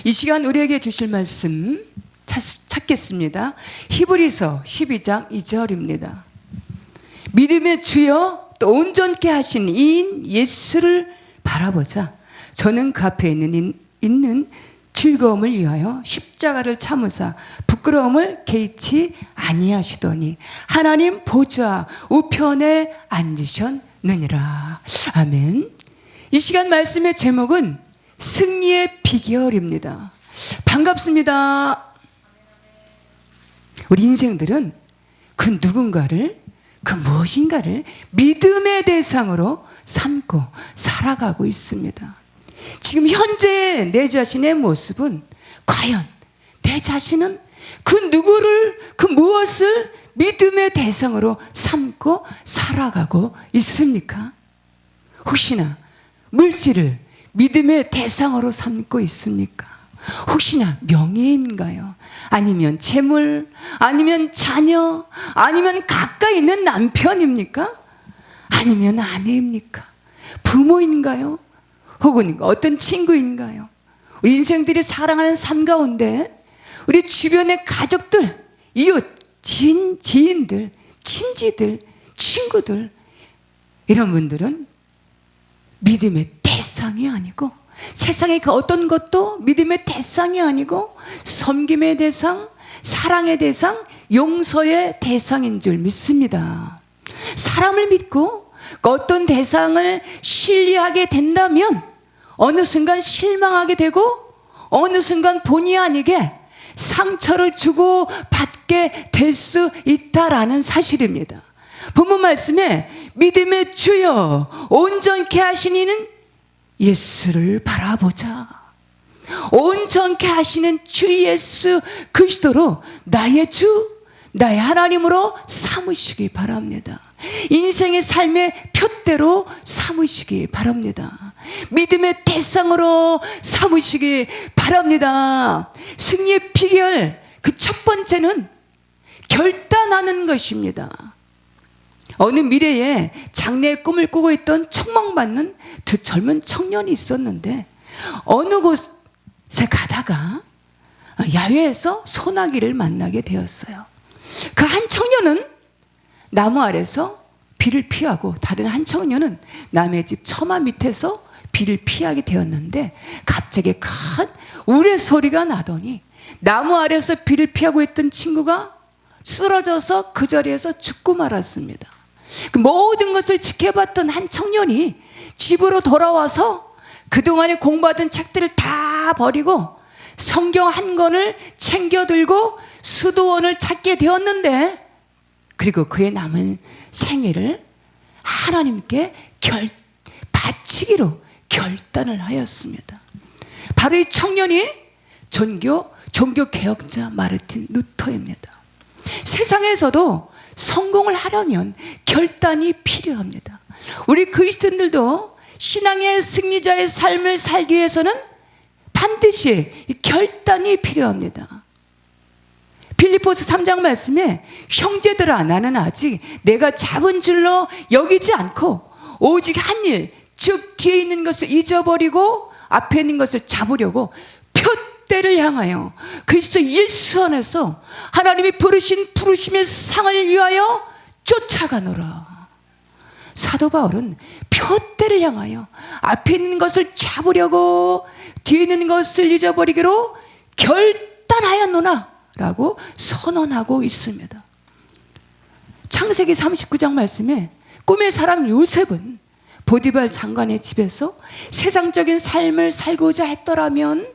이 시간 우리에게 주실 말씀 찾겠습니다. 히브리서 12장 2절입니다. 믿음의 주여 또 온전케 하신 이인 예수를 바라보자. 저는 그 앞에 있는 즐거움을 위하여 십자가를 참으사 부끄러움을 개의치 아니하시더니 하나님 보좌 우편에 앉으셨느니라. 아멘. 이 시간 말씀의 제목은 승리의 비결입니다. 반갑습니다. 우리 인생들은 그 누군가를, 그 무엇인가를 믿음의 대상으로 삼고 살아가고 있습니다. 지금 현재 내 자신의 모습은 과연 내 자신은 그 누구를, 그 무엇을 믿음의 대상으로 삼고 살아가고 있습니까? 혹시나 물질을 믿음의 대상으로 삼고 있습니까? 혹시나 명예인가요? 아니면 재물, 아니면 자녀, 아니면 가까이 있는 남편입니까? 아니면 아내입니까? 부모인가요? 혹은 어떤 친구인가요? 우리 인생들이 사랑하는 삶 가운데 우리 주변의 가족들, 이웃, 지인들, 친지들, 친구들, 이런 분들은 믿음의 대상이 아니고, 세상의 그 어떤 것도 믿음의 대상이 아니고 섬김의 대상, 사랑의 대상, 용서의 대상인 줄 믿습니다. 사람을 믿고 그 어떤 대상을 신뢰하게 된다면 어느 순간 실망하게 되고 어느 순간 본의 아니게 상처를 주고 받게 될 수 있다라는 사실입니다. 본문 말씀에 믿음의 주여 온전케 하신 이는 예수를 바라보자. 온전케 하시는 주 예수 그리스도로 나의 주, 나의 하나님으로 삼으시기 바랍니다. 인생의 삶의 표대로 삼으시기 바랍니다. 믿음의 대상으로 삼으시기 바랍니다. 승리의 비결, 그 첫 번째는 결단하는 것입니다. 어느 미래에 장래의 꿈을 꾸고 있던 촉망받는 두 젊은 청년이 있었는데 어느 곳에 가다가 야외에서 소나기를 만나게 되었어요. 그 한 청년은 나무 아래서 비를 피하고 다른 한 청년은 남의 집 처마 밑에서 비를 피하게 되었는데 갑자기 큰 우레소리가 나더니 나무 아래서 비를 피하고 있던 친구가 쓰러져서 그 자리에서 죽고 말았습니다. 그 모든 것을 지켜봤던 한 청년이 집으로 돌아와서 그동안에 공부하던 책들을 다 버리고 성경 한 권을 챙겨 들고 수도원을 찾게 되었는데, 그리고 그의 남은 생애를 하나님께 바치기로 결단을 하였습니다. 바로 이 청년이 종교 개혁자 마르틴 루터입니다. 세상에서도 성공을 하려면 결단이 필요합니다. 우리 그리스도인들도 신앙의 승리자의 삶을 살기 위해서는 반드시 결단이 필요합니다. 빌립보서 3장 말씀에 형제들아 나는 아직 내가 잡은 줄로 여기지 않고 오직 한 일, 즉 뒤에 있는 것을 잊어버리고 앞에 있는 것을 잡으려고 표대를 향하여 그리스도 예수 안에서 하나님이 부르신 부르심의 상을 위하여 쫓아가노라. 사도 바울은 표대를 향하여 앞에 있는 것을 잡으려고 뒤에 있는 것을 잊어버리기로 결단하였노라 라고 선언하고 있습니다. 창세기 39장 말씀에 꿈의 사람 요셉은 보디발 장관의 집에서 세상적인 삶을 살고자 했더라면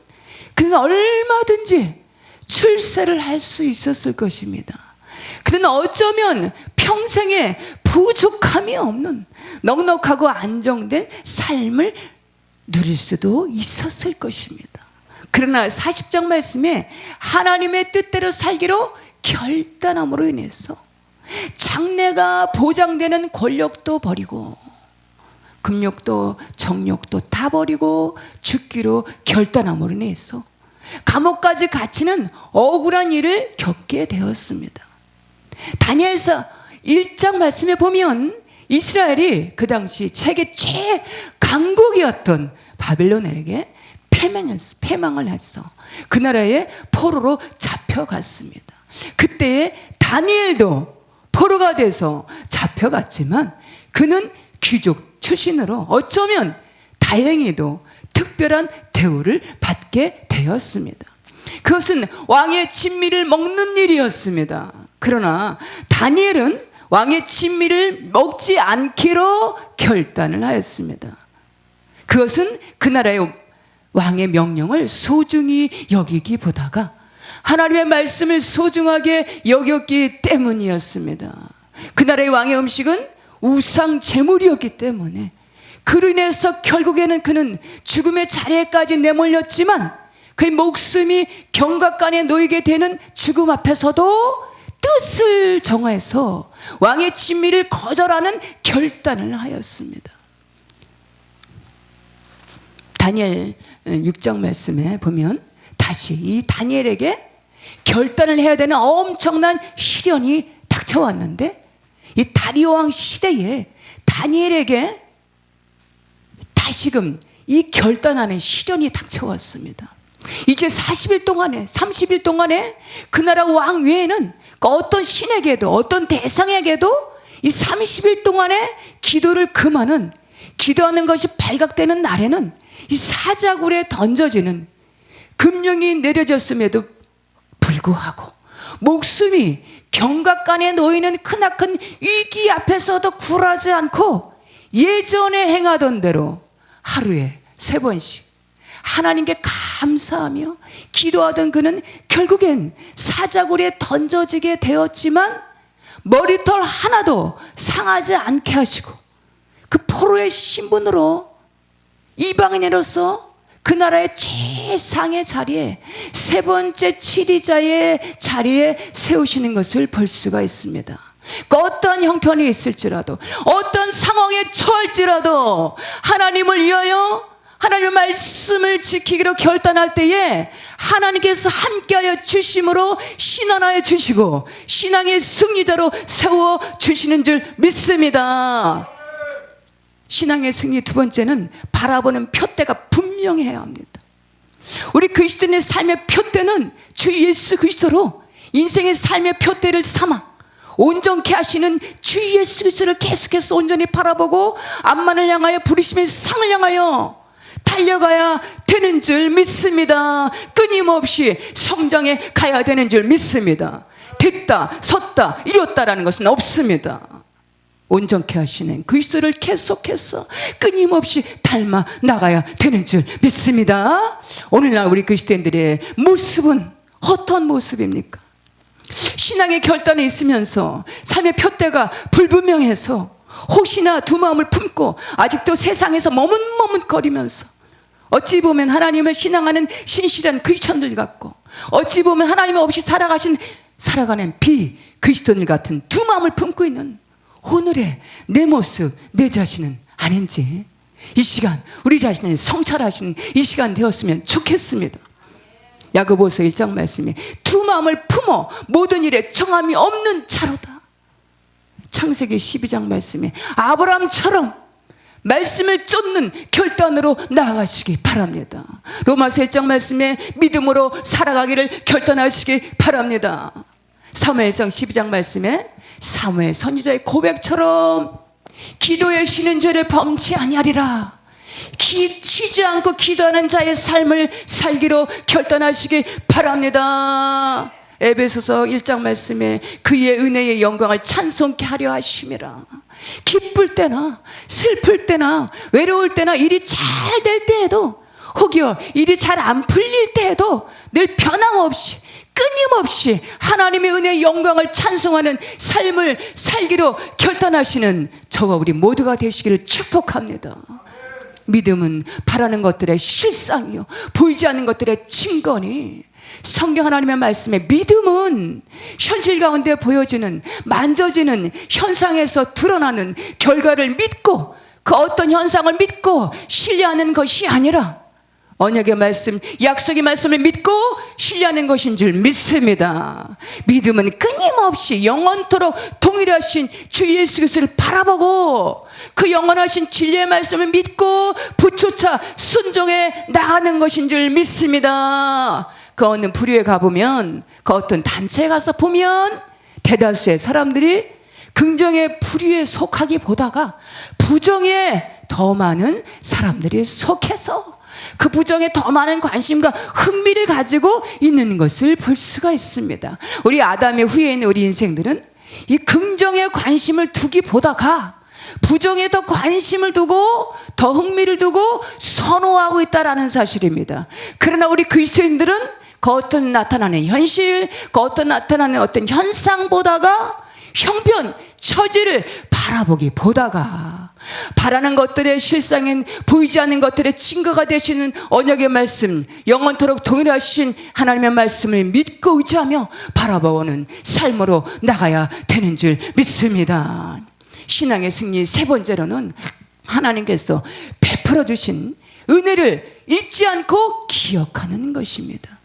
그는 얼마든지 출세를 할 수 있었을 것입니다. 그는 어쩌면 평생에 부족함이 없는 넉넉하고 안정된 삶을 누릴 수도 있었을 것입니다. 그러나 40장 말씀에 하나님의 뜻대로 살기로 결단함으로 인해서 장래가 보장되는 권력도 버리고 금욕도 정욕도 다 버리고 죽기로 결단함으로 인해서 감옥까지 갇히는 억울한 일을 겪게 되었습니다. 다니엘서 1장 말씀에 보면 이스라엘이 그 당시 세계 최강국이었던 바벨론에게 패망을 했어. 그 나라의 포로로 잡혀갔습니다. 그때에 다니엘도 포로가 돼서 잡혀갔지만 그는 귀족 출신으로 어쩌면 다행히도 특별한 대우를 받게 되었습니다. 그것은 왕의 진미를 먹는 일이었습니다. 그러나 다니엘은 왕의 진미를 먹지 않기로 결단을 하였습니다. 그것은 그 나라의 왕의 명령을 소중히 여기기보다가 하나님의 말씀을 소중하게 여겼기 때문이었습니다. 그 나라의 왕의 음식은 우상 제물이었기 때문에 그로 인해서 결국에는 그는 죽음의 자리에까지 내몰렸지만 그의 목숨이 경각간에 놓이게 되는 죽음 앞에서도 뜻을 정해서 왕의 진미를 거절하는 결단을 하였습니다. 다니엘 6장 말씀에 보면 다시 이 다니엘에게 결단을 해야 되는 엄청난 시련이 닥쳐왔는데 이 다리오 왕 시대에 다니엘에게 다시금 이 결단하는 시련이 닥쳐왔습니다. 이제 40일 동안에 30일 동안에 그 나라 왕 외에는 어떤 신에게도 어떤 대상에게도 이 30일 동안에 기도를 금하는 기도하는 것이 발각되는 날에는 이 사자굴에 던져지는 금령이 내려졌음에도 불구하고 목숨이 경각간에 놓이는 크나큰 위기 앞에서도 굴하지 않고 예전에 행하던 대로 하루에 3번씩 하나님께 감사하며 기도하던 그는 결국엔 사자굴에 던져지게 되었지만 머리털 하나도 상하지 않게 하시고 그 포로의 신분으로 이방인으로서 그 나라의 최상의 자리에 3번째 치리자의 자리에 세우시는 것을 볼 수가 있습니다. 어떠한 형편이 있을지라도 어떤 상황에 처할지라도 하나님을 위하여 하나님의 말씀을 지키기로 결단할 때에 하나님께서 함께하여 주심으로 신원하여 주시고 신앙의 승리자로 세워주시는 줄 믿습니다. 신앙의 승리 두 번째는 바라보는 표대가 분명해야 합니다. 우리 그리스도인의 삶의 표대는 주 예수 그리스도로 인생의 삶의 표대를 삼아 온전케 하시는 주 예수 그리스도를 계속해서 온전히 바라보고 앞만을 향하여 부르심의 상을 향하여 달려가야 되는 줄 믿습니다. 끊임없이 성장해 가야 되는 줄 믿습니다. 됐다, 섰다, 이뤘다라는 것은 없습니다. 온전케 하시는 그리스도를 계속해서 끊임없이 닮아 나가야 되는 줄 믿습니다. 오늘날 우리 그리스도인들의 모습은 어떤 모습입니까? 신앙의 결단이 있으면서 삶의 표대가 불분명해서 혹시나 두 마음을 품고 아직도 세상에서 머뭇머뭇거리면서 어찌 보면 하나님을 신앙하는 신실한 크리스천들 같고 어찌 보면 하나님 없이 살아가는 비그리스도인들 같은 두 마음을 품고 있는 오늘의 내 모습, 내 자신은 아닌지 이 시간 우리 자신을 성찰하시는 이 시간 되었으면 좋겠습니다. 야고보서 1장 말씀에 두 마음을 품어 모든 일에 정함이 없는 자로다. 창세기 12장 말씀에 아브라함처럼 말씀을 쫓는 결단으로 나아가시기 바랍니다. 로마서 1장 말씀에 믿음으로 살아가기를 결단하시기 바랍니다. 사무엘상 12장 말씀에 사무엘 선지자의 고백처럼 기도에 쉬는 죄를 범치 아니하리라. 쉬지 않고 기도하는 자의 삶을 살기로 결단하시기 바랍니다. 에베소서 1장 말씀에 그의 은혜의 영광을 찬송케 하려 하심이라. 기쁠 때나 슬플 때나 외로울 때나 일이 잘 될 때에도 혹여 일이 잘 안 풀릴 때에도 늘 변함없이 끊임없이 하나님의 은혜의 영광을 찬송하는 삶을 살기로 결단하시는 저와 우리 모두가 되시기를 축복합니다. 믿음은 바라는 것들의 실상이요 보이지 않는 것들의 증거니 성경 하나님의 말씀에 믿음은 현실 가운데 보여지는 만져지는 현상에서 드러나는 결과를 믿고 그 어떤 현상을 믿고 신뢰하는 것이 아니라 언약의 말씀 약속의 말씀을 믿고 신뢰하는 것인 줄 믿습니다. 믿음은 끊임없이 영원토록 동일하신 주 예수 그리스도를 바라보고 그 영원하신 진리의 말씀을 믿고 붙조차 순종해 나가는 것인 줄 믿습니다. 그 어느 부류에 가보면, 그 어떤 단체에 가서 보면 대다수의 사람들이 긍정의 부류에 속하기보다가 부정에 더 많은 사람들이 속해서 그 부정에 더 많은 관심과 흥미를 가지고 있는 것을 볼 수가 있습니다. 우리 아담의 후에 있는 우리 인생들은 이 긍정에 관심을 두기보다가 부정에 더 관심을 두고 더 흥미를 두고 선호하고 있다는 사실입니다. 그러나 우리 그리스도인들은 그 어떤 나타나는 현실, 그 어떤 나타나는 어떤 현상보다가 형편, 처지를 바라보기보다가 바라는 것들의 실상인 보이지 않는 것들의 증거가 되시는 언약의 말씀, 영원토록 동일하신 하나님의 말씀을 믿고 의지하며 바라보는 삶으로 나가야 되는 줄 믿습니다. 신앙의 승리 세 번째로는 하나님께서 베풀어 주신 은혜를 잊지 않고 기억하는 것입니다.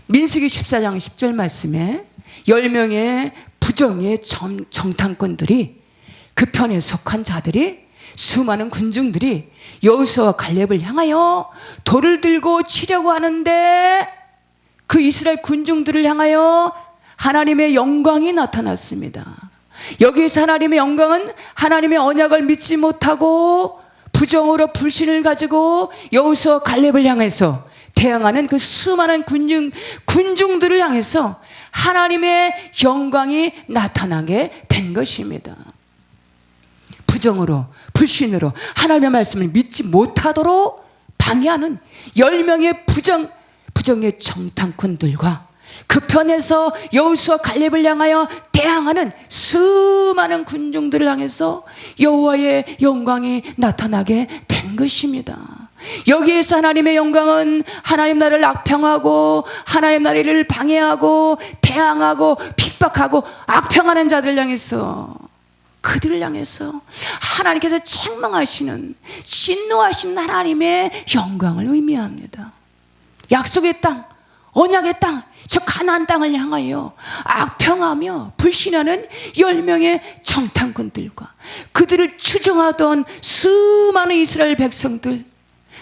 민수기 14장 10절 말씀에 10명의 부정의 정탐꾼들이, 그 편에 속한 자들이, 수많은 군중들이 여호수아와 갈렙을 향하여 돌을 들고 치려고 하는데 그 이스라엘 군중들을 향하여 하나님의 영광이 나타났습니다. 여기에서 하나님의 영광은 하나님의 언약을 믿지 못하고 부정으로 불신을 가지고 여호수아와 갈렙을 향해서 대항하는 그 수많은 군중들을 향해서 하나님의 영광이 나타나게 된 것입니다. 부정으로 불신으로 하나님의 말씀을 믿지 못하도록 방해하는 10명의 부정의 정탐꾼들과 그 편에서 여호수아 갈렙을 향하여 대항하는 수많은 군중들을 향해서 여호와의 영광이 나타나게 된 것입니다. 여기에서 하나님의 영광은 하나님 나라를 악평하고 하나님 나라를 방해하고 대항하고 핍박하고 악평하는 자들 향해서, 그들을 향해서 하나님께서 책망하시는, 진노하신 하나님의 영광을 의미합니다. 약속의 땅, 언약의 땅, 저 가나안 땅을 향하여 악평하며 불신하는 10명의 정탐꾼들과 그들을 추종하던 수많은 이스라엘 백성들,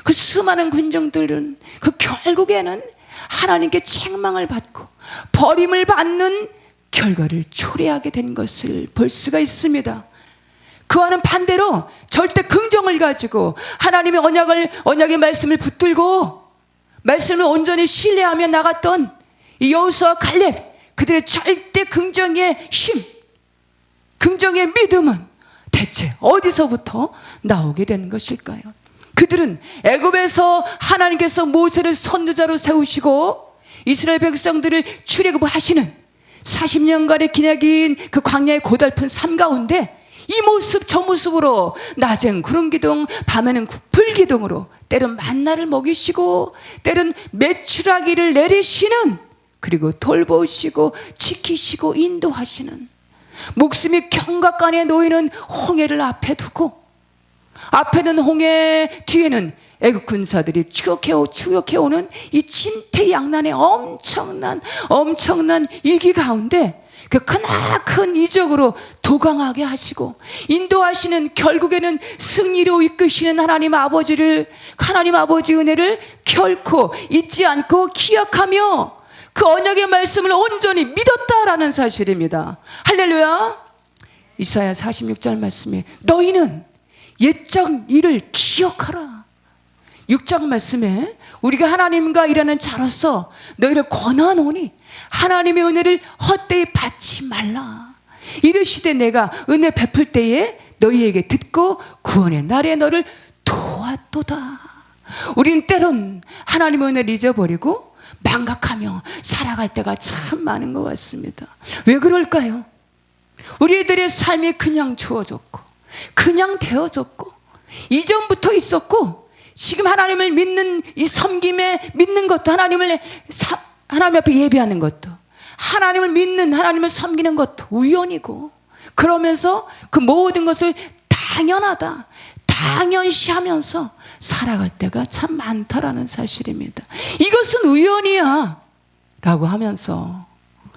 그 수많은 군중들은 그 결국에는 하나님께 책망을 받고 버림을 받는 결과를 초래하게 된 것을 볼 수가 있습니다. 그와는 반대로 절대 긍정을 가지고 하나님의 언약의 말씀을 붙들고 말씀을 온전히 신뢰하며 나갔던 이 여호수아와 갈렙, 그들의 절대 긍정의 힘, 긍정의 믿음은 대체 어디서부터 나오게 되는 것일까요? 그들은 애굽에서 하나님께서 모세를 선지자로 세우시고 이스라엘 백성들을 출애굽하시는 40년간의 기나긴 그 광야의 고달픈 삶 가운데 이 모습 저 모습으로 낮엔 구름 기둥, 밤에는 불 기둥으로 때론 만나를 먹이시고 때론 메추라기를 내리시는, 그리고 돌보시고 지키시고 인도하시는, 목숨이 경각간에 놓이는 홍해를 앞에 두고 앞에는 홍해, 뒤에는 애국 군사들이 추격해오는 이 진퇴양난의 엄청난 위기 가운데 그 크나큰 이적으로 도강하게 하시고 인도하시는, 결국에는 승리로 이끄시는 하나님 아버지의 은혜를 결코 잊지 않고 기억하며 그 언약의 말씀을 온전히 믿었다라는 사실입니다. 할렐루야. 이사야 46절 말씀에 너희는 옛적 일을 기억하라. 6장 말씀에 우리가 하나님과 일하는 자로서 너희를 권하노니 하나님의 은혜를 헛되이 받지 말라. 이르시되 내가 은혜 베풀 때에 너희에게 듣고 구원의 날에 너를 도왔도다. 우리는 때론 하나님의 은혜를 잊어버리고 망각하며 살아갈 때가 참 많은 것 같습니다. 왜 그럴까요? 우리들의 삶이 그냥 주어졌고 그냥 되어졌고 이전부터 있었고 지금 하나님을 믿는 이 섬김에 믿는 것도 하나님 앞에 예배하는 것도 하나님을 믿는, 하나님을 섬기는 것도 우연이고, 그러면서 그 모든 것을 당연하다, 당연시하면서 살아갈 때가 참 많다라는 사실입니다. 이것은 우연이야. 라고 하면서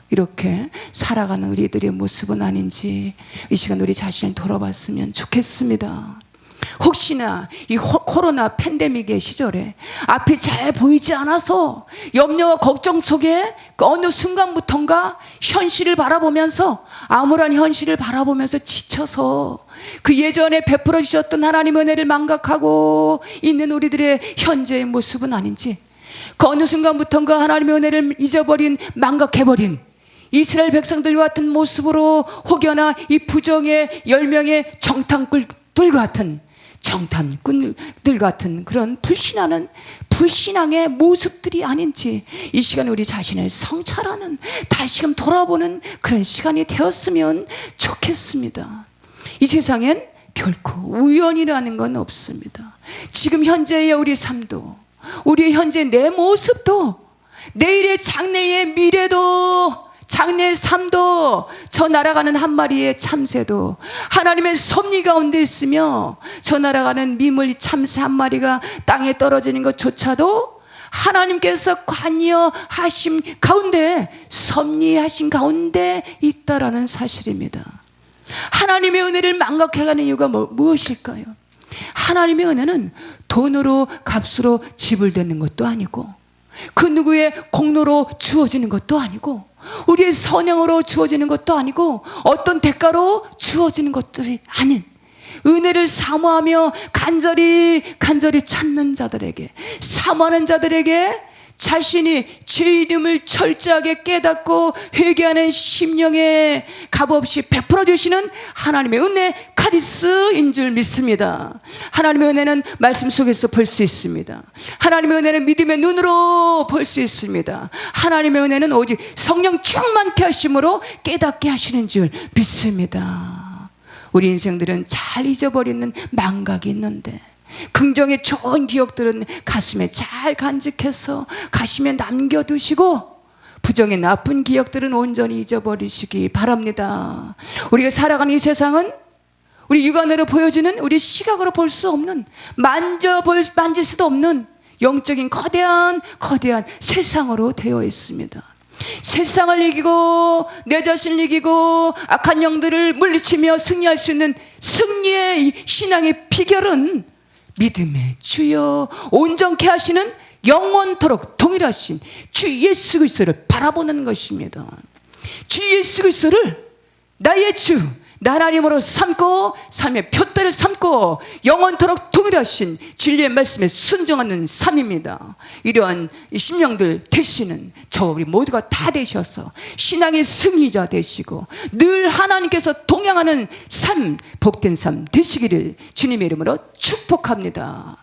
이렇게 살아가는 우리들의 모습은 아닌지 이 시간 우리 자신을 돌아봤으면 좋겠습니다. 혹시나 이 코로나 팬데믹의 시절에 앞이 잘 보이지 않아서 염려와 걱정 속에 그 어느 순간부턴가 현실을 바라보면서 암울한 현실을 바라보면서 지쳐서 그 예전에 베풀어 주셨던 하나님의 은혜를 망각하고 있는 우리들의 현재의 모습은 아닌지, 그 어느 순간부턴가 하나님의 은혜를 잊어버린, 망각해버린 이스라엘 백성들 같은 모습으로 혹여나 이 부정의 10명의 정탐꾼들 같은, 정탐꾼들 같은 그런 불신앙의 모습들이 아닌지 이 시간에 우리 자신을 성찰하는, 다시금 돌아보는 그런 시간이 되었으면 좋겠습니다. 이 세상엔 결코 우연이라는 건 없습니다. 지금 현재의 우리 삶도, 우리의 현재 내 모습도, 내일의 장래의 미래도, 장래의 삶도, 저 날아가는 한 마리의 참새도 하나님의 섭리 가운데 있으며, 저 날아가는 미물 참새 한 마리가 땅에 떨어지는 것조차도 하나님께서 관여하심 가운데, 섭리하신 가운데 있다라는 사실입니다. 하나님의 은혜를 망각해가는 이유가 무엇일까요? 하나님의 은혜는 돈으로, 값으로 지불되는 것도 아니고, 그 누구의 공로로 주어지는 것도 아니고, 우리의 선행으로 주어지는 것도 아니고, 어떤 대가로 주어지는 것들이 아닌, 은혜를 사모하며 간절히 찾는 자들에게, 사모하는 자들에게 자신이 죄인임을 철저하게 깨닫고 회개하는 심령에 값없이 베풀어 주시는 하나님의 은혜, 카리스인 줄 믿습니다. 하나님의 은혜는 말씀 속에서 볼 수 있습니다. 하나님의 은혜는 믿음의 눈으로 볼 수 있습니다. 하나님의 은혜는 오직 성령 충만케 하심으로 깨닫게 하시는 줄 믿습니다. 우리 인생들은 잘 잊어버리는 망각이 있는데, 긍정의 좋은 기억들은 가슴에 잘 간직해서 가슴에 남겨두시고, 부정의 나쁜 기억들은 온전히 잊어버리시기 바랍니다. 우리가 살아가는 이 세상은 우리 육안으로 보여지는, 우리 시각으로 볼 수 없는, 만질 수도 없는 영적인 거대한 세상으로 되어 있습니다. 세상을 이기고 내 자신을 이기고 악한 영들을 물리치며 승리할 수 있는 승리의 이 신앙의 비결은 믿음의 주여 온전케 하시는 영원토록 동일하신 주 예수 그리스도를 바라보는 것입니다. 주 예수 그리스도를 나의 주, 나 하나님으로 삼고 삶의 표대를 삼고 영원토록 동일하신 진리의 말씀에 순종하는 삶입니다. 이러한 심령들 되시는 저 우리 모두가 다 되셔서 신앙의 승리자 되시고 늘 하나님께서 동행하는 삶, 복된 삶 되시기를 주님의 이름으로 축복합니다.